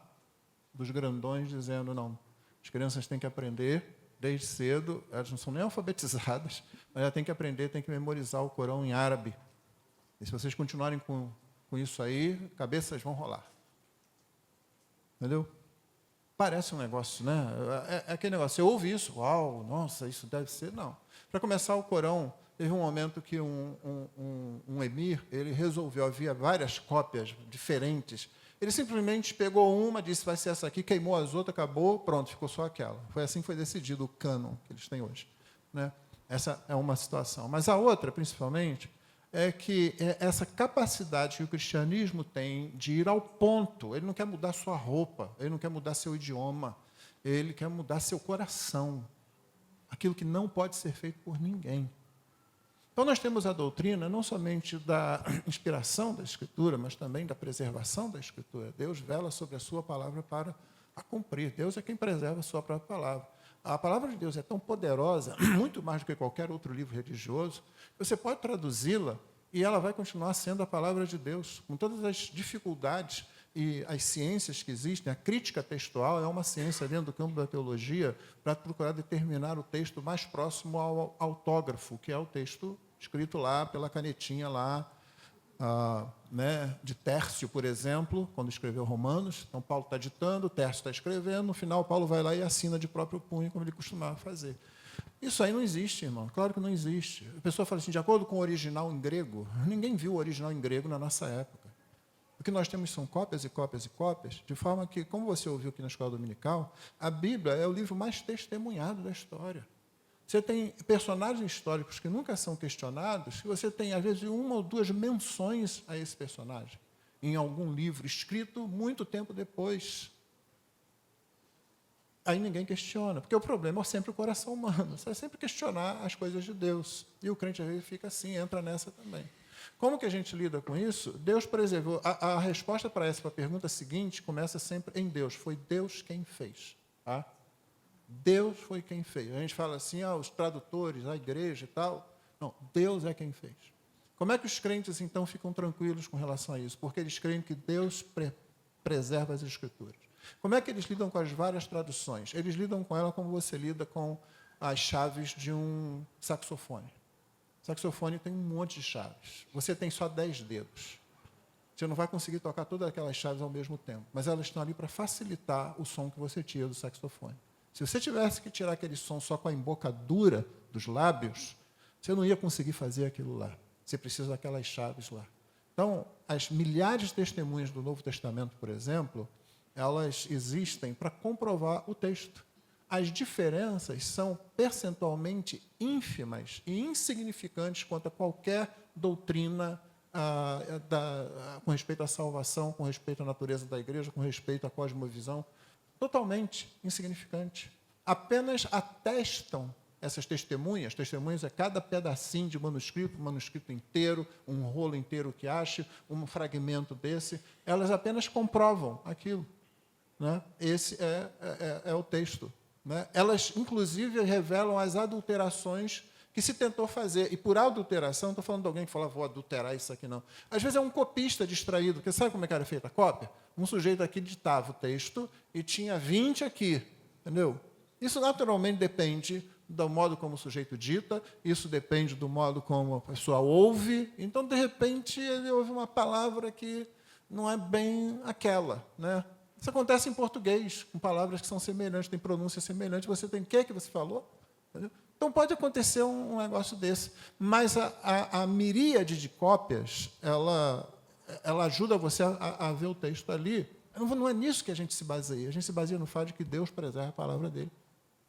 dos grandões dizendo, não, as crianças têm que aprender desde cedo, elas não são nem alfabetizadas, mas elas têm que aprender, têm que memorizar o Corão em árabe. E se vocês continuarem com isso aí, cabeças vão rolar. Entendeu? Parece um negócio, né? É aquele negócio, você ouve isso, uau, nossa, isso deve ser... Não. Para começar, o Corão, teve um momento que um emir, ele resolveu, havia várias cópias diferentes, ele simplesmente pegou uma, disse, vai ser essa aqui, queimou as outras, acabou, pronto, ficou só aquela. Foi assim que foi decidido o cânon que eles têm hoje. Né? Essa é uma situação. Mas a outra, principalmente, é que essa capacidade que o cristianismo tem de ir ao ponto, ele não quer mudar sua roupa, ele não quer mudar seu idioma, ele quer mudar seu coração. Aquilo que não pode ser feito por ninguém. Então, nós temos a doutrina não somente da inspiração da Escritura, mas também da preservação da Escritura. Deus vela sobre a sua palavra para a cumprir. Deus é quem preserva a sua própria palavra. A palavra de Deus é tão poderosa, muito mais do que qualquer outro livro religioso, que você pode traduzi-la e ela vai continuar sendo a palavra de Deus, com todas as dificuldades e as ciências que existem. A crítica textual é uma ciência dentro do campo da teologia para procurar determinar o texto mais próximo ao autógrafo, que é o texto escrito lá pela canetinha lá, né, de Tércio, por exemplo, quando escreveu Romanos. Então, Paulo está ditando, Tércio está escrevendo, no final, Paulo vai lá e assina de próprio punho, como ele costumava fazer. Isso aí não existe, irmão. Claro que não existe. A pessoa fala assim, de acordo com o original em grego, ninguém viu o original em grego na nossa época. O que nós temos são cópias e cópias e cópias, de forma que, como você ouviu aqui na escola dominical, a Bíblia é o livro mais testemunhado da história. Você tem personagens históricos que nunca são questionados, e você tem, às vezes, uma ou duas menções a esse personagem, em algum livro escrito muito tempo depois. Aí ninguém questiona, porque o problema é sempre o coração humano. Você vai sempre questionar as coisas de Deus. E o crente, às vezes, fica assim, entra nessa também. Como que a gente lida com isso? Deus preservou. A resposta para a pergunta seguinte começa sempre em Deus. Foi Deus quem fez. Tá? Deus foi quem fez. A gente fala assim, os tradutores, a igreja e tal. Não, Deus é quem fez. Como é que os crentes, então, ficam tranquilos com relação a isso? Porque eles creem que Deus preserva as Escrituras. Como é que eles lidam com as várias traduções? Eles lidam com ela como você lida com as chaves de um saxofone. O saxofone tem um monte de chaves. Você tem só 10 dedos. Você não vai conseguir tocar todas aquelas chaves ao mesmo tempo, mas elas estão ali para facilitar o som que você tira do saxofone. Se você tivesse que tirar aquele som só com a embocadura dos lábios, você não ia conseguir fazer aquilo lá. Você precisa daquelas chaves lá. Então, as milhares de testemunhas do Novo Testamento, por exemplo, elas existem para comprovar o texto. As diferenças são percentualmente ínfimas e insignificantes quanto a qualquer doutrina com respeito à salvação, com respeito à natureza da igreja, com respeito à cosmovisão. Totalmente insignificante. Apenas atestam essas testemunhas. Testemunhas é cada pedacinho de manuscrito, um manuscrito inteiro, um rolo inteiro que ache, um fragmento desse. Elas apenas comprovam aquilo. Né? Esse é o texto. Né? Elas, inclusive, revelam as adulterações que se tentou fazer. E por adulteração, não estou falando de alguém que fala, vou adulterar isso aqui, não. Às vezes é um copista distraído, porque sabe como é que era feita a cópia? Um sujeito aqui ditava o texto e tinha 20 aqui, entendeu? Isso naturalmente depende do modo como o sujeito dita, isso depende do modo como a pessoa ouve. Então, de repente, ele ouve uma palavra que não é bem aquela, né? Isso acontece em português, com palavras que são semelhantes, tem pronúncia semelhante. Você tem o que você falou? Entendeu? Então, pode acontecer um negócio desse. Mas a miríade de cópias, ela ajuda você a ver o texto ali. Não é nisso que a gente se baseia. A gente se baseia no fato de que Deus preserva a palavra dele.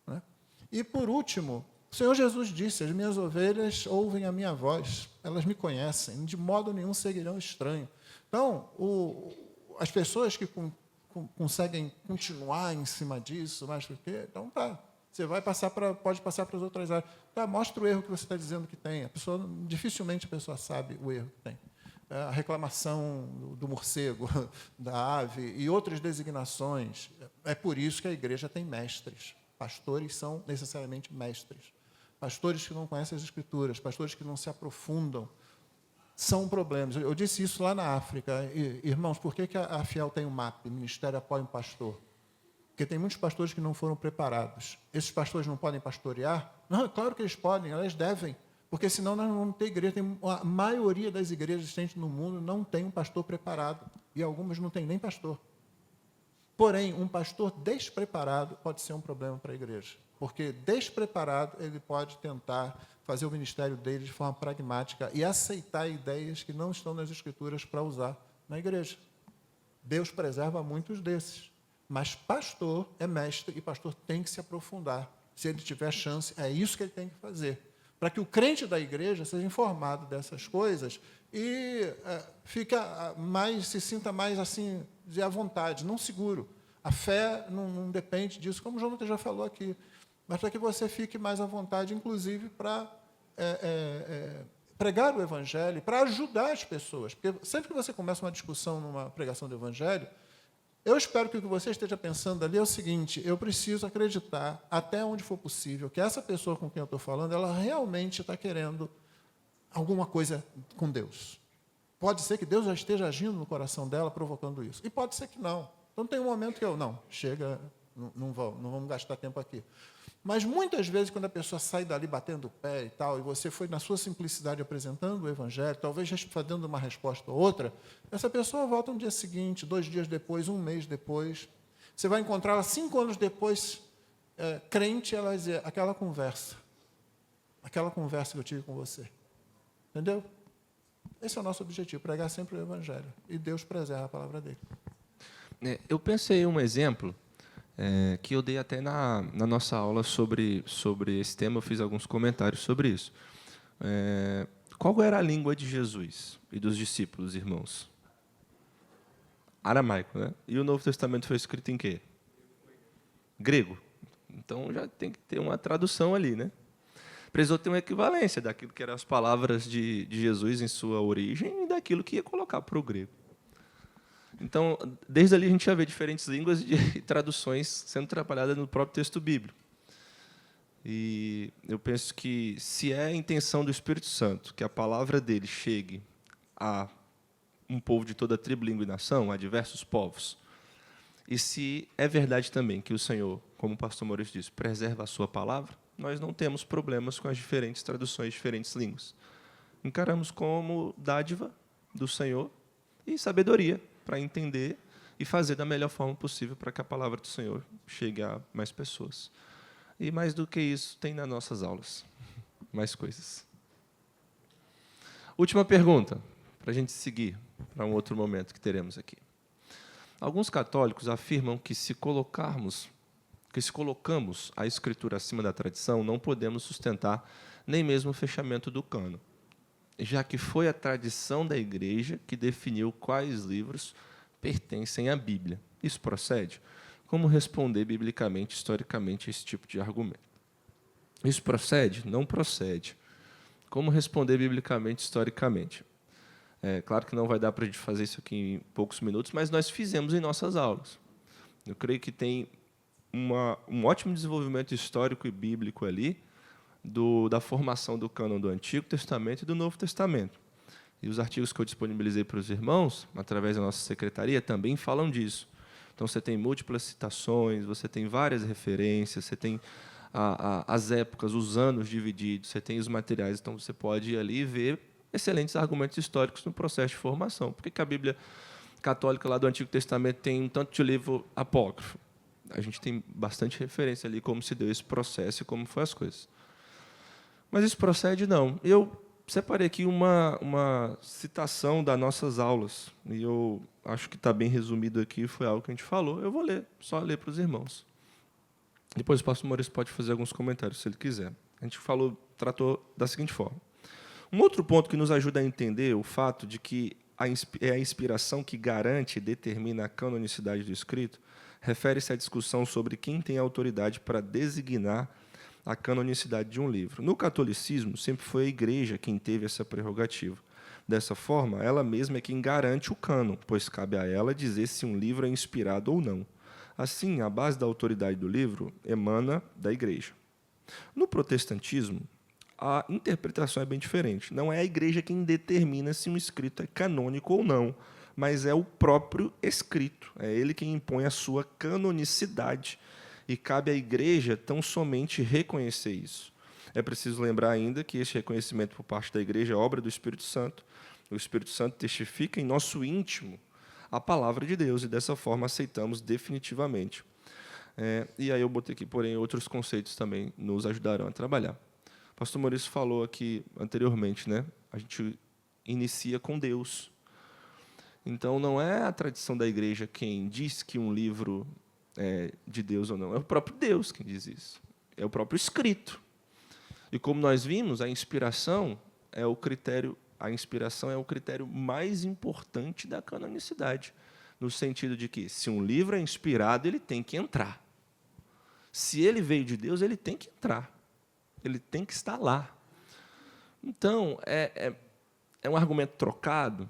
Né? E, por último, o Senhor Jesus disse, as minhas ovelhas ouvem a minha voz, elas me conhecem, de modo nenhum seguirão estranho. Então, as pessoas que conseguem continuar em cima disso, mais do que, então tá. Você pode passar para as outras áreas. Tá, mostra o erro que você está dizendo que tem. Dificilmente a pessoa sabe o erro que tem. a reclamação do morcego, da ave e outras designações. É por isso que a igreja tem mestres. Pastores são necessariamente mestres. Pastores que não conhecem as Escrituras, pastores que não se aprofundam, são problemas. Eu disse isso lá na África. Irmãos, por que a Fiel tem um MAP, Ministério Apoio um Pastor? Porque tem muitos pastores que não foram preparados. Esses pastores não podem pastorear? Não, é claro que eles podem, eles devem. Porque senão nós não vamos ter igreja. A maioria das igrejas existentes no mundo não tem um pastor preparado. E algumas não têm nem pastor. Porém, um pastor despreparado pode ser um problema para a igreja. Porque despreparado, ele pode tentar fazer o ministério dele de forma pragmática e aceitar ideias que não estão nas Escrituras para usar na igreja. Deus preserva muitos desses. Mas pastor é mestre e pastor tem que se aprofundar. Se ele tiver chance, é isso que ele tem que fazer. Para que o crente da igreja seja informado dessas coisas e se sinta mais assim, à vontade, não seguro. A fé não depende disso, como o Jonathan já falou aqui. Mas para que você fique mais à vontade, inclusive, para pregar o Evangelho, para ajudar as pessoas. Porque sempre que você começa uma discussão numa pregação do Evangelho, eu espero que o que você esteja pensando ali é o seguinte: eu preciso acreditar, até onde for possível, que essa pessoa com quem eu estou falando, ela realmente está querendo alguma coisa com Deus. Pode ser que Deus já esteja agindo no coração dela, provocando isso. E pode ser que não. Então tem um momento que chega, não vamos gastar tempo aqui. Mas muitas vezes, quando a pessoa sai dali batendo o pé e tal, e você foi na sua simplicidade apresentando o Evangelho, talvez dando uma resposta ou outra, essa pessoa volta no dia seguinte, 2 dias depois, 1 mês depois. Você vai encontrá-la 5 anos depois, crente, ela vai dizer, aquela conversa que eu tive com você. Entendeu? Esse é o nosso objetivo, pregar sempre o Evangelho. E Deus preserva a palavra dele. Eu pensei em um exemplo que eu dei até na nossa aula sobre esse tema, eu fiz alguns comentários sobre isso. Qual era a língua de Jesus e dos discípulos, irmãos? Aramaico, né? E o Novo Testamento foi escrito em quê? Grego. Então já tem que ter uma tradução ali, né? Precisou ter uma equivalência daquilo que eram as palavras de Jesus em sua origem e daquilo que ia colocar para o grego. Então, desde ali a gente já vê diferentes línguas e traduções sendo trabalhadas no próprio texto bíblico. E eu penso que, se é a intenção do Espírito Santo que a palavra dele chegue a um povo de toda tribo, língua e nação, a diversos povos, e se é verdade também que o Senhor, como o pastor Maurício disse, preserva a sua palavra, nós não temos problemas com as diferentes traduções, diferentes línguas. Encaramos como dádiva do Senhor e sabedoria para entender e fazer da melhor forma possível para que a palavra do Senhor chegue a mais pessoas. E mais do que isso, tem nas nossas aulas. Mais coisas. Última pergunta, para a gente seguir para um outro momento que teremos aqui. Alguns católicos afirmam que se colocamos a Escritura acima da tradição, não podemos sustentar nem mesmo o fechamento do cânon, já que foi a tradição da Igreja que definiu quais livros pertencem à Bíblia. Isso procede? Como responder biblicamente, historicamente, a esse tipo de argumento? Isso procede? Não procede. Como responder biblicamente, historicamente? Claro que não vai dar para a gente fazer isso aqui em poucos minutos, mas nós fizemos em nossas aulas. Eu creio que tem um ótimo desenvolvimento histórico e bíblico ali, da formação do cânon do Antigo Testamento e do Novo Testamento. E os artigos que eu disponibilizei para os irmãos, através da nossa secretaria, também falam disso. Então, você tem múltiplas citações, você tem várias referências, você tem as épocas, os anos divididos, você tem os materiais. Então, você pode ir ali e ver excelentes argumentos históricos no processo de formação. Por que a Bíblia católica lá do Antigo Testamento tem um tanto de livro apócrifo? A gente tem bastante referência ali como se deu esse processo e como foram as coisas. Mas isso procede? Não. Eu separei aqui uma citação das nossas aulas, e eu acho que está bem resumido aqui, foi algo que a gente falou. Eu vou ler, só ler para os irmãos. Depois o pastor Maurício pode fazer alguns comentários, se ele quiser. A gente tratou da seguinte forma. Um outro ponto que nos ajuda a entender o fato de que é a inspiração que garante e determina a canonicidade do escrito, refere-se à discussão sobre quem tem autoridade para designar a canonicidade de um livro. No catolicismo, sempre foi a Igreja quem teve essa prerrogativa, Dessa forma, ela mesma é quem garante o cânon, pois cabe a ela dizer se um livro é inspirado ou não. Assim, a base da autoridade do livro emana da Igreja. No protestantismo, a interpretação é bem diferente. Não é a Igreja quem determina se um escrito é canônico ou não, mas é o próprio escrito. É ele quem impõe a sua canonicidade. E cabe à Igreja tão somente reconhecer isso. É preciso lembrar ainda que esse reconhecimento por parte da Igreja é obra do Espírito Santo. O Espírito Santo testifica em nosso íntimo a palavra de Deus, e dessa forma aceitamos definitivamente. E aí eu botei aqui, porém, outros conceitos também nos ajudarão a trabalhar. O pastor Maurício falou aqui anteriormente, né? A gente inicia com Deus. Então, não é a tradição da Igreja quem diz que um livro é de Deus ou não, é o próprio Deus quem diz isso. É o próprio escrito. E como nós vimos, a inspiração é o critério mais importante da canonicidade, no sentido de que, se um livro é inspirado, ele tem que entrar. Se ele veio de Deus, ele tem que entrar. Ele tem que estar lá. Então, é um argumento trocado.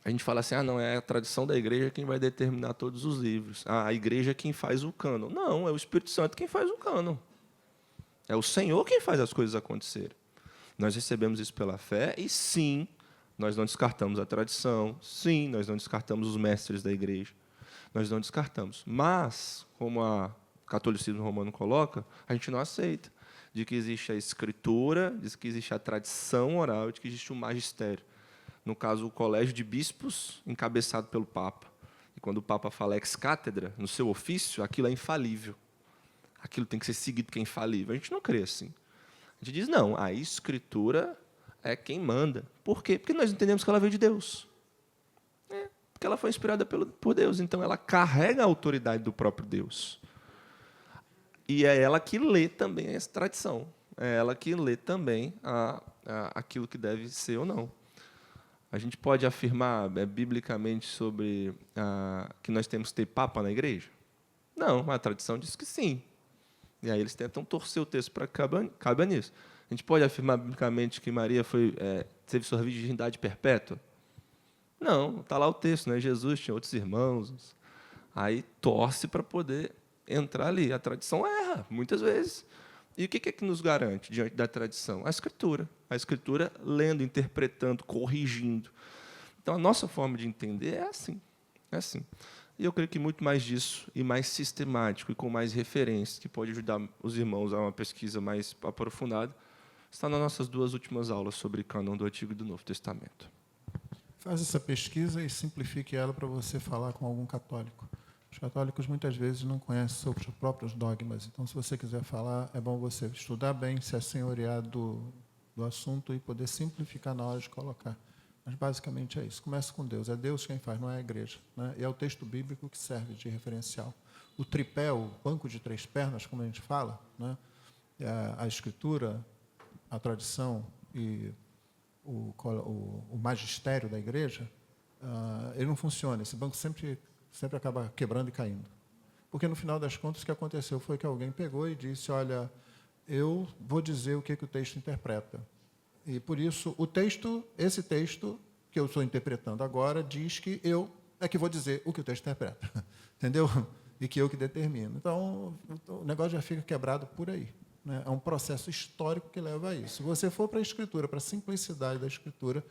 A gente fala assim, não, é a tradição da Igreja quem vai determinar todos os livros. A Igreja é quem faz o cânon. Não, é o Espírito Santo quem faz o cânon. É o Senhor quem faz as coisas acontecerem. Nós recebemos isso pela fé e, sim, nós não descartamos a tradição, sim, nós não descartamos os mestres da Igreja, nós não descartamos. Mas, como o catolicismo romano coloca, a gente não aceita de que existe a Escritura, de que existe a tradição oral, de que existe o magistério. No caso, o colégio de bispos, encabeçado pelo Papa. E quando o Papa fala ex cátedra, no seu ofício, aquilo é infalível. Aquilo tem que ser seguido, que é infalível. A gente não crê assim. A gente diz, não, a Escritura é quem manda. Por quê? Porque nós entendemos que ela veio de Deus. Porque ela foi inspirada por Deus. Então, ela carrega a autoridade do próprio Deus. E é ela que lê também essa tradição. É ela que lê também aquilo que deve ser ou não. A gente pode afirmar biblicamente sobre que nós temos que ter papa na igreja? Não, a tradição diz que sim. E aí eles tentam torcer o texto para que caiba nisso. A gente pode afirmar biblicamente que Maria teve sua virgindade perpétua? Não, está lá o texto, né? Jesus tinha outros irmãos. Aí torce para poder entrar ali. A tradição erra, muitas vezes. E o que é que nos garante diante da tradição? A Escritura. A Escritura lendo, interpretando, corrigindo. Então, a nossa forma de entender é assim. É assim. E eu creio que muito mais disso, e mais sistemático, e com mais referências, que pode ajudar os irmãos a uma pesquisa mais aprofundada, está nas nossas 2 últimas aulas sobre cânon do Antigo e do Novo Testamento. Faz essa pesquisa e simplifique ela para você falar com algum católico. Os católicos, muitas vezes, não conhecem sobre os próprios dogmas. Então, se você quiser falar, é bom você estudar bem, se assenhorear do assunto e poder simplificar na hora de colocar. Mas, basicamente, é isso. Começa com Deus. É Deus quem faz, não é a igreja. Né? E é o texto bíblico que serve de referencial. O tripé, o banco de 3 pernas, como a gente fala, né? A Escritura, a tradição e o magistério da igreja, ele não funciona. Esse banco sempre acaba quebrando e caindo. Porque, no final das contas, o que aconteceu foi que alguém pegou e disse, olha, eu vou dizer o que o texto interpreta. E, por isso, esse texto que eu estou interpretando agora diz que eu é que vou dizer o que o texto interpreta. Entendeu? E que eu que determino. Então, o negócio já fica quebrado por aí. Né? É um processo histórico que leva a isso. Se você for para a Escritura, para a simplicidade da Escritura,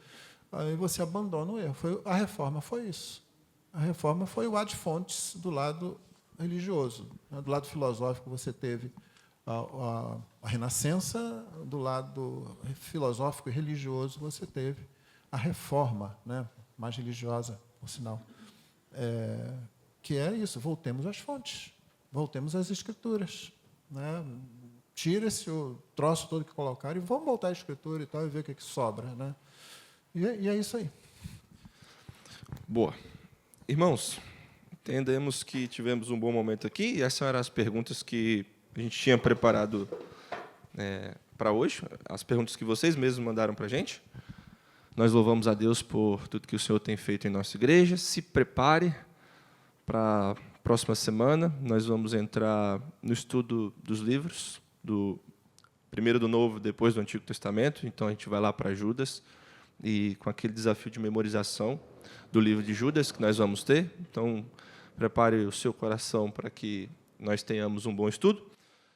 aí você abandona o erro. A reforma foi isso. A reforma foi o ad fontes do lado religioso. Né? Do lado filosófico, você teve a Renascença, do lado filosófico e religioso, você teve a reforma, né? Mais religiosa, por sinal. Que é isso, voltemos às fontes, voltemos às Escrituras. Né? Tira-se o troço todo que colocaram e vamos voltar à Escritura e tal, e ver o que sobra. Né? E é isso aí. Boa. Irmãos, entendemos que tivemos um bom momento aqui, e essas eram as perguntas que a gente tinha preparado para hoje, as perguntas que vocês mesmos mandaram para a gente. Nós louvamos a Deus por tudo que o Senhor tem feito em nossa igreja. Se prepare para a próxima semana. Nós vamos entrar no estudo dos livros, primeiro do Novo, depois do Antigo Testamento. Então, a gente vai lá para Judas. e com aquele desafio de memorização do livro de Judas que nós vamos ter. Então, prepare o seu coração para que nós tenhamos um bom estudo.